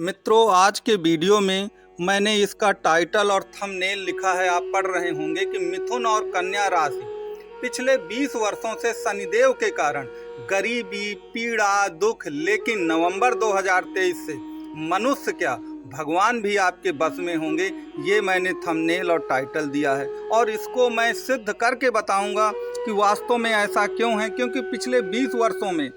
मित्रों, आज के वीडियो में मैंने इसका टाइटल और थंबनेल लिखा है। आप पढ़ रहे होंगे कि मिथुन और कन्या राशि पिछले 20 वर्षों से शनिदेव के कारण गरीबी, पीड़ा, दुख, लेकिन नवंबर 2023 से मनुष्य क्या भगवान भी आपके बस में होंगे। ये मैंने थंबनेल और टाइटल दिया है और इसको मैं सिद्ध करके बताऊंगा कि वास्तव में ऐसा क्यों है। क्योंकि पिछले 20 वर्षों में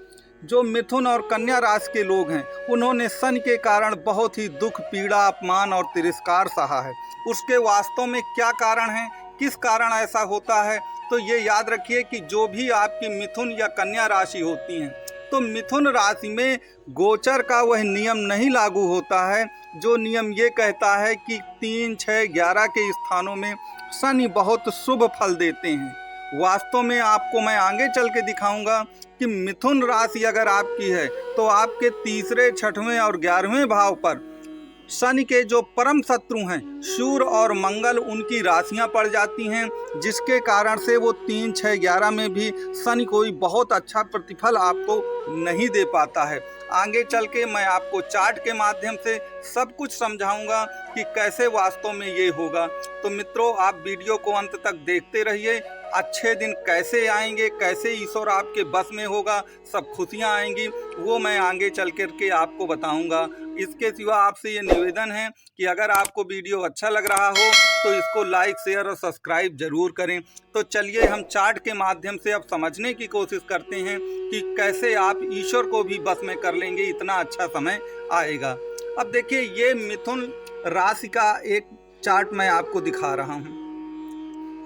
जो मिथुन और कन्या राशि के लोग हैं, उन्होंने शनि के कारण बहुत ही दुख, पीड़ा, अपमान और तिरस्कार सहा है। उसके वास्तव में क्या कारण है, किस कारण ऐसा होता है, तो ये याद रखिए कि जो भी आपकी मिथुन या कन्या राशि होती हैं, तो मिथुन राशि में गोचर का वह नियम नहीं लागू होता है जो नियम ये कहता है कि 3, 6, 11 के स्थानों में शनि बहुत शुभ फल देते हैं। वास्तव में आपको मैं आगे चल के दिखाऊंगा कि मिथुन राशि अगर आपकी है तो आपके तीसरे, छठवें और 11वें भाव पर शनि के जो परम शत्रु हैं सूर्य और मंगल, उनकी राशियां पड़ जाती हैं, जिसके कारण से वो 3, 6, 11 में भी शनि कोई बहुत अच्छा प्रतिफल आपको नहीं दे पाता है। आगे चल के मैं आपको चार्ट के माध्यम से सब कुछ समझाऊंगा कि कैसे वास्तव में ये होगा। तो मित्रों, आप वीडियो को अंत तक देखते रहिए। अच्छे दिन कैसे आएंगे, कैसे ईश्वर आपके बस में होगा, सब खुशियां आएंगी, वो मैं आगे चल कर के आपको बताऊंगा। इसके सिवा आपसे ये निवेदन है कि अगर आपको वीडियो अच्छा लग रहा हो तो इसको लाइक, शेयर और सब्सक्राइब जरूर करें। तो चलिए हम चार्ट के माध्यम से अब समझने की कोशिश करते हैं कि कैसे आप ईश्वर को भी बस में कर लेंगे, इतना अच्छा समय आएगा। अब देखिए, ये मिथुन राशि का एक चार्ट मैं आपको दिखा रहा हूँ।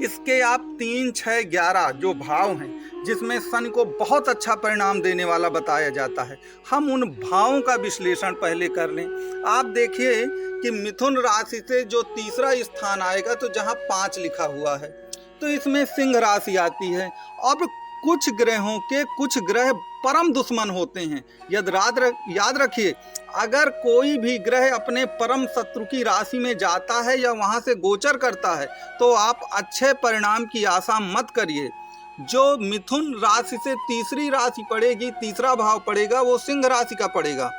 इसके आप 3, 6, 11 जो भाव हैं, जिसमें शनि को बहुत अच्छा परिणाम देने वाला बताया जाता है, हम उन भावों का विश्लेषण पहले कर लें। आप देखिए कि मिथुन राशि से जो तीसरा स्थान आएगा, तो जहां 5 लिखा हुआ है, तो इसमें सिंह राशि आती है। अब कुछ ग्रहों के कुछ ग्रह परम दुश्मन होते हैं। याद रखिए, अगर कोई भी ग्रह अपने परम शत्रु की राशि में जाता है या वहां से गोचर करता है, तो आप अच्छे परिणाम की आशा मत करिए। जो मिथुन राशि से तीसरी राशि पड़ेगी, तीसरा भाव पड़ेगा, वो सिंह राशि का पड़ेगा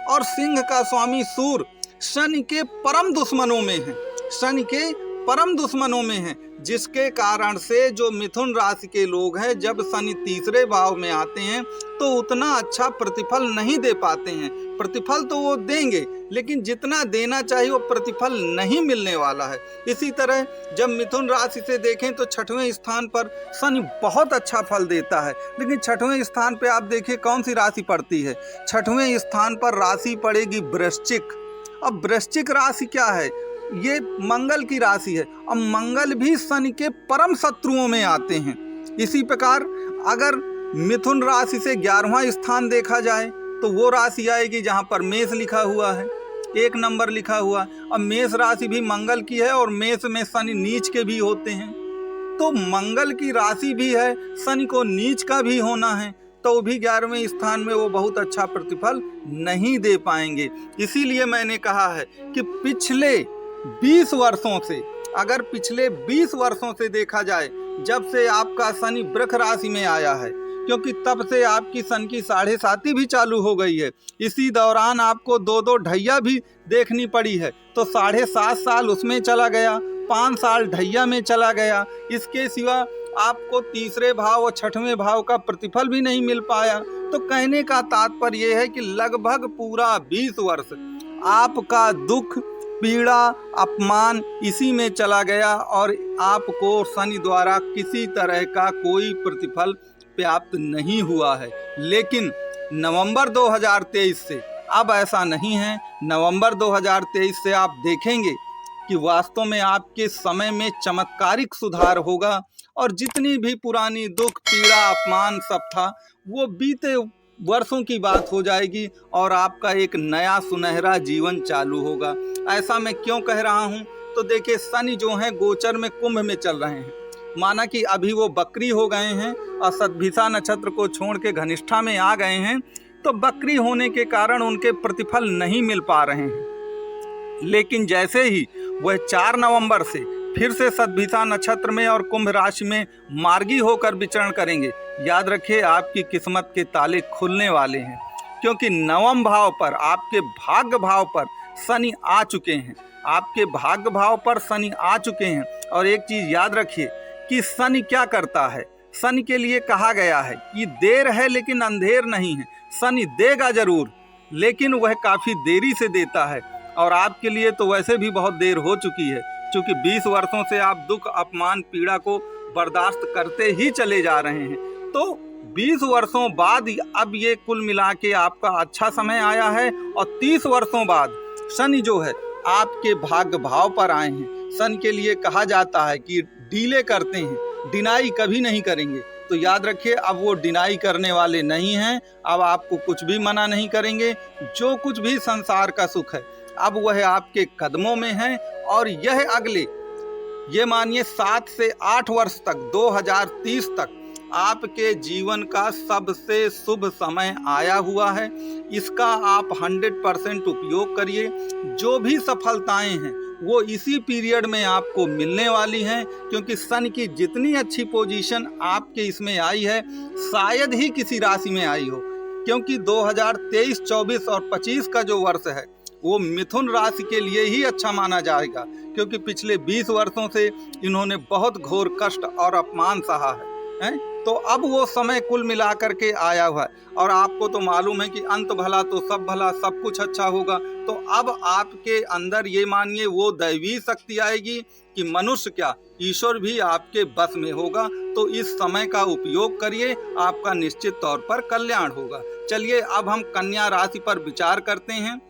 और सिंह का स्वामी सूर्य शनि के परम दुश्मनों में है, शनि के परम दुश्मनों में है, जिसके कारण से जो मिथुन राशि के लोग हैं, जब शनि तीसरे भाव में आते हैं तो उतना अच्छा प्रतिफल नहीं दे पाते हैं। प्रतिफल तो वो देंगे, लेकिन जितना देना चाहिए वो प्रतिफल नहीं मिलने वाला है। इसी तरह जब मिथुन राशि से देखें तो 6वें स्थान पर शनि बहुत अच्छा फल देता है, लेकिन 6वें स्थान पे आप देखिए कौन सी राशि पड़ती है। 6वें स्थान पर राशि पड़ेगी वृश्चिक। अब वृश्चिक राशि क्या है, ये मंगल की राशि है और मंगल भी शनि के परम शत्रुओं में आते हैं। इसी प्रकार अगर मिथुन राशि से 11वां स्थान देखा जाए तो वो राशि आएगी जहां पर मेष लिखा हुआ है, 1 नंबर लिखा हुआ है। अब मेष राशि भी मंगल की है और मेष में शनि नीच के भी होते हैं, तो मंगल की राशि भी है, शनि को नीच का भी होना है, तो भी 11वें स्थान में वो बहुत अच्छा प्रतिफल नहीं दे पाएंगे। इसीलिए मैंने कहा है कि पिछले 20 वर्षों से, अगर पिछले 20 वर्षों से देखा जाए, जब से आपका शनि वृष राशि में आया है, क्योंकि तब से आपकी शनि की 7.5 भी चालू हो गई है। इसी दौरान आपको 2 ढैया भी देखनी पड़ी है, तो 7.5 साल उसमें चला गया, 5 साल ढैया में चला गया। इसके सिवा आपको तीसरे भाव और 6वें भाव का प्रतिफल भी नहीं मिल पाया। तो कहने का तात्पर्य यह है कि लगभग पूरा 20 वर्ष आपका दुख, पीड़ा, अपमान इसी में चला गया और आपको शनि द्वारा किसी तरह का कोई प्रतिफल प्राप्त नहीं हुआ है। लेकिन नवंबर 2023 से अब ऐसा नहीं है। नवंबर 2023 से आप देखेंगे कि वास्तव में आपके समय में चमत्कारिक सुधार होगा और जितनी भी पुरानी दुख, पीड़ा, अपमान सब था, वो बीते वर्षों की बात हो जाएगी और आपका एक नया सुनहरा जीवन चालू होगा। ऐसा मैं क्यों कह रहा हूँ, तो देखिए, शनि जो है गोचर में कुंभ में चल रहे हैं, माना कि अभी वो बकरी हो गए हैं और शतभिषा नक्षत्र को छोड़ के घनिष्ठा में आ गए हैं, तो बकरी होने के कारण उनके प्रतिफल नहीं मिल पा रहे हैं। लेकिन जैसे ही वह 4 नवंबर से फिर से शतभिषा नक्षत्र में और कुंभ राशि में मार्गी होकर विचरण करेंगे, याद रखिए आपकी किस्मत के ताले खुलने वाले हैं। क्योंकि नवम भाव पर, आपके भाग्य भाव पर शनि आ चुके हैं। आपके भाग्य भाव पर शनि आ चुके हैं। और एक चीज याद रखिए कि शनि क्या करता है। शनि के लिए कहा गया है कि देर है लेकिन अंधेर नहीं है। शनि देगा जरूर, लेकिन वह काफी देरी से देता है। और आपके लिए तो वैसे भी बहुत देर हो चुकी है, क्योंकि 20 वर्षों से आप दुख, अपमान, पीड़ा को बर्दाश्त करते ही चले जा रहे हैं। तो 20 वर्षों बाद अब ये कुल मिला के आपका अच्छा समय आया है। और 30 वर्षों बाद शनि जो है आपके भाग्य भाव पर आए हैं। शनि के लिए कहा जाता है कि डीले करते हैं, डिनाई कभी नहीं करेंगे। तो याद रखिए, अब वो डिनाई करने वाले नहीं हैं। अब आपको कुछ भी मना नहीं करेंगे। जो कुछ भी संसार का सुख है अब वह आपके कदमों में है। और यह अगले, ये मानिए 7 से 8 वर्ष तक, 2030 तक आपके जीवन का सबसे शुभ समय आया हुआ है। इसका आप 100% उपयोग करिए। जो भी सफलताएं हैं वो इसी पीरियड में आपको मिलने वाली हैं, क्योंकि शनि की जितनी अच्छी पोजीशन आपके इसमें आई है शायद ही किसी राशि में आई हो। क्योंकि 2023, 24 और 25 का जो वर्ष है वो मिथुन राशि के लिए ही अच्छा माना जाएगा, क्योंकि पिछले 20 वर्षों से इन्होंने बहुत घोर कष्ट और अपमान सहा है। तो अब वो समय कुल मिला करके आया हुआ है। और आपको तो मालूम है कि अंत भला तो सब भला, सब कुछ अच्छा होगा। तो अब आपके अंदर ये मानिए वो दैवी शक्ति आएगी कि मनुष्य क्या, ईश्वर भी आपके बस में होगा। तो इस समय का उपयोग करिए, आपका निश्चित तौर पर कल्याण होगा। चलिए अब हम कन्या राशि पर विचार करते हैं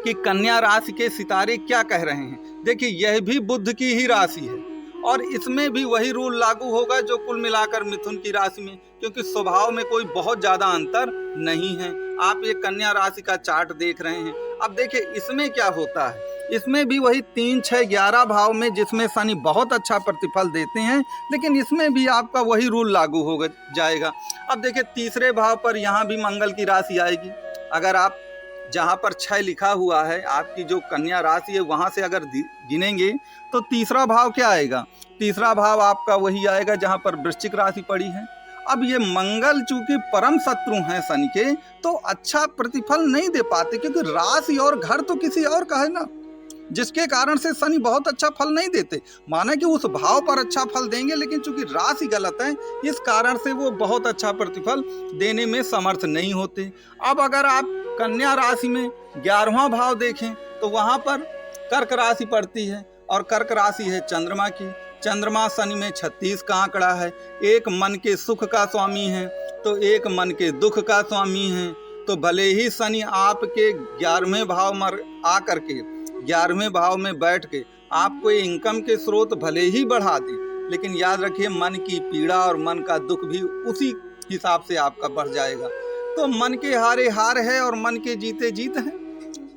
कि कन्या राशि के सितारे क्या कह रहे हैं। देखिए, यह भी बुध की ही राशि है और इसमें भी वही रूल लागू होगा जो कुल मिलाकर मिथुन की राशि में, क्योंकि स्वभाव में कोई बहुत ज्यादा अंतर नहीं है। आप ये कन्या राशि का चार्ट देख रहे हैं। अब देखिए इसमें क्या होता है, इसमें भी वही 3, 6, 11 भाव में, जिसमें शनि बहुत अच्छा प्रतिफल देते हैं, लेकिन इसमें भी आपका वही रूल लागू हो जाएगा। अब देखिए तीसरे भाव पर यहाँ भी मंगल की राशि आएगी। अगर आप जहाँ पर 6 लिखा हुआ है, आपकी जो कन्या राशि है वहाँ से अगर गिनेंगे तो तीसरा भाव क्या आएगा? तीसरा भाव आपका वही आएगा जहाँ पर वृश्चिक राशि पड़ी है। अब ये मंगल चूंकि परम शत्रु हैं शनि के, तो अच्छा प्रतिफल नहीं दे पाते, क्योंकि राशि और घर तो किसी और का है ना, जिसके कारण से शनि बहुत अच्छा फल नहीं देते। माने कि उस भाव पर अच्छा फल देंगे, लेकिन चूंकि राशि गलत है इस कारण से वो बहुत अच्छा प्रतिफल देने में समर्थ नहीं होते। अब अगर आप कन्या राशि में 11वां भाव देखें तो वहां पर कर्क राशि पड़ती है, और कर्क राशि है चंद्रमा की। चंद्रमा शनि में 36 का आंकड़ा है। एक मन के सुख का स्वामी है तो एक मन के दुख का स्वामी है। तो भले ही शनि आपके 11वें भाव में आकर के 11वें भाव में बैठ के आपको इनकम के स्रोत भले ही बढ़ा दे, लेकिन याद रखिए मन की पीड़ा और मन का दुख भी उसी हिसाब से आपका बढ़ जाएगा। तो मन के हारे हार है और मन के जीते जीत है।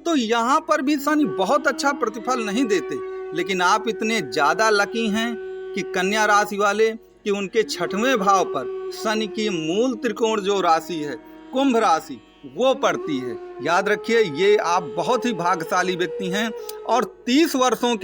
तो यहाँ पर भी शनि बहुत अच्छा प्रतिफल नहीं देते, लेकिन आप इतने ज़्यादा लकी हैं कि कन्या राशि वाले कि उनके 6वें भाव पर शनि की मूल त्रिकोण जो राशि है कुंभ राशि वो पड़ती है। याद रखिए ये आप बहुत ही भाग्यशाली व्यक्ति हैं। और 30 वर्षों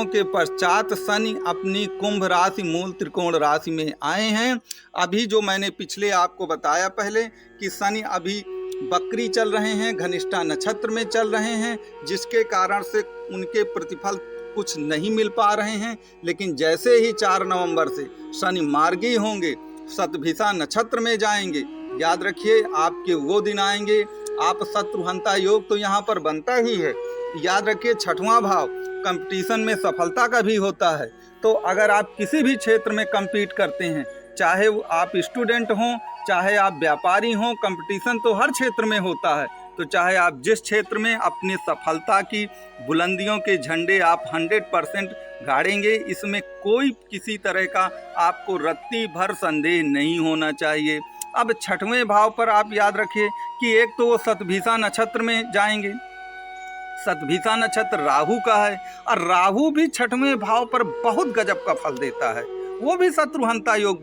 के पश्चात शनि अपनी कुंभ राशि मूल त्रिकोण राशि में आए हैं। अभी जो मैंने पिछले आपको बताया पहले कि शनि अभी बकरी चल रहे हैं, घनिष्ठा नक्षत्र में चल रहे हैं, जिसके कारण से उनके प्रतिफल कुछ नहीं मिल पा रहे हैं। लेकिन जैसे ही 4 नवंबर से शनि मार्गी होंगे, शतभिषा नक्षत्र में जाएंगे, याद रखिए आपके वो दिन आएंगे। आप शत्रुहंता योग तो यहाँ पर बनता ही है। याद रखिए 6वां भाव कंपटीशन में सफलता का भी होता है। तो अगर आप किसी भी क्षेत्र में compete करते हैं, चाहे आप स्टूडेंट हों, चाहे आप व्यापारी हों, कंपटीशन तो हर क्षेत्र में होता है। तो चाहे आप जिस क्षेत्र में अपनी सफलता की बुलंदियों के झंडे आप 100% गाड़ेंगे, इसमें कोई किसी तरह का आपको रत्ती भर संदेह नहीं होना चाहिए। अब 6वें भाव पर आप याद रखिए कि एक तो वो शतभिषा नक्षत्र में जाएंगे। शतभिषा नक्षत्र राहु का है और राहु भी 6वें भाव पर बहुत गजब का फल देता है। वो भी शत्रुहंता योग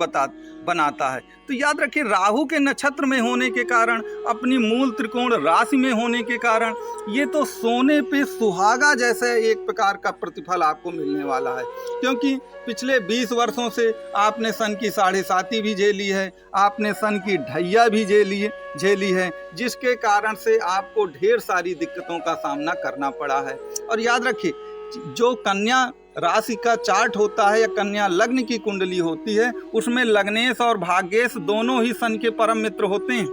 बनाता है। तो याद रखिए, राहु के नक्षत्र में होने के कारण, अपनी मूल त्रिकोण राशि में होने के कारण, ये तो सोने पे सुहागा जैसे एक प्रकार का प्रतिफल आपको मिलने वाला है। क्योंकि पिछले 20 वर्षों से आपने सन की 7.5 भी झेली है, आपने सन की ढैया भी झेली है, जिसके कारण से आपको ढेर सारी दिक्कतों का सामना करना पड़ा है। और याद रखिए, जो कन्या राशि का चार्ट होता है या कन्या लग्न की कुंडली होती है, उसमें लग्नेश और भाग्येश दोनों ही सन के परम मित्र होते हैं।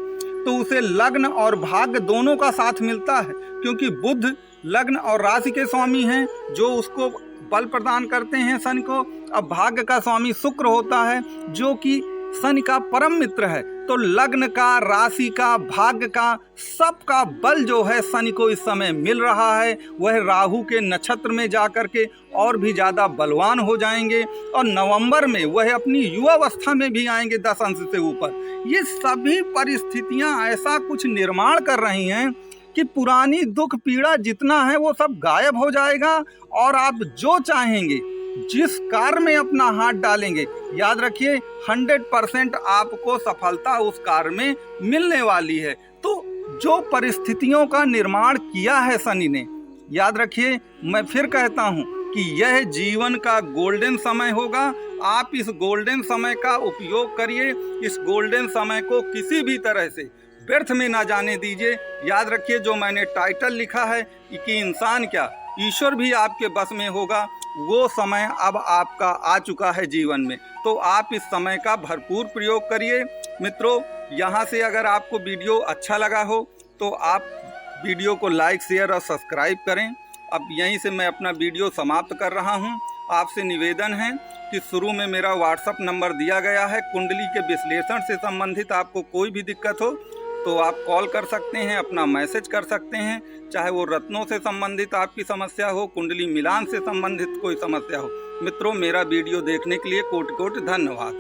तो उसे लग्न और भाग्य दोनों का साथ मिलता है, क्योंकि बुध लग्न और राशि के स्वामी हैं, जो उसको बल प्रदान करते हैं सन को। अब भाग्य का स्वामी शुक्र होता है, जो कि शनि का परम मित्र है। तो लग्न का, राशि का, भाग्य का, सबका बल जो है शनि को इस समय मिल रहा है। वह राहु के नक्षत्र में जाकर के और भी ज़्यादा बलवान हो जाएंगे, और नवंबर में वह अपनी युवावस्था में भी आएंगे 10 अंश से ऊपर। ये सभी परिस्थितियां ऐसा कुछ निर्माण कर रही हैं कि पुरानी दुख पीड़ा जितना है वो सब गायब हो जाएगा, और आप जो चाहेंगे, जिस कार्य में अपना हाथ डालेंगे, याद रखिए 100% आपको सफलता उस कार्य में मिलने वाली है। तो जो परिस्थितियों का निर्माण किया है शनि ने, याद रखिए, मैं फिर कहता हूँ कि यह जीवन का गोल्डन समय होगा। आप इस गोल्डन समय का उपयोग करिए, इस गोल्डन समय को किसी भी तरह से व्यर्थ में ना जाने दीजिए। याद रखिए, जो मैंने टाइटल लिखा है कि इंसान क्या, ईश्वर भी आपके बस में होगा, वो समय अब आपका आ चुका है जीवन में। तो आप इस समय का भरपूर प्रयोग करिए। मित्रों, यहाँ से अगर आपको वीडियो अच्छा लगा हो तो आप वीडियो को लाइक, शेयर और सब्सक्राइब करें। अब यहीं से मैं अपना वीडियो समाप्त कर रहा हूँ। आपसे निवेदन है कि शुरू में मेरा व्हाट्सएप नंबर दिया गया है। कुंडली के विश्लेषण से संबंधित आपको कोई भी दिक्कत हो तो आप कॉल कर सकते हैं, अपना मैसेज कर सकते हैं, चाहे वो रत्नों से संबंधित आपकी समस्या हो, कुंडली मिलान से संबंधित कोई समस्या हो। मित्रों, मेरा वीडियो देखने के लिए कोटि कोटि धन्यवाद।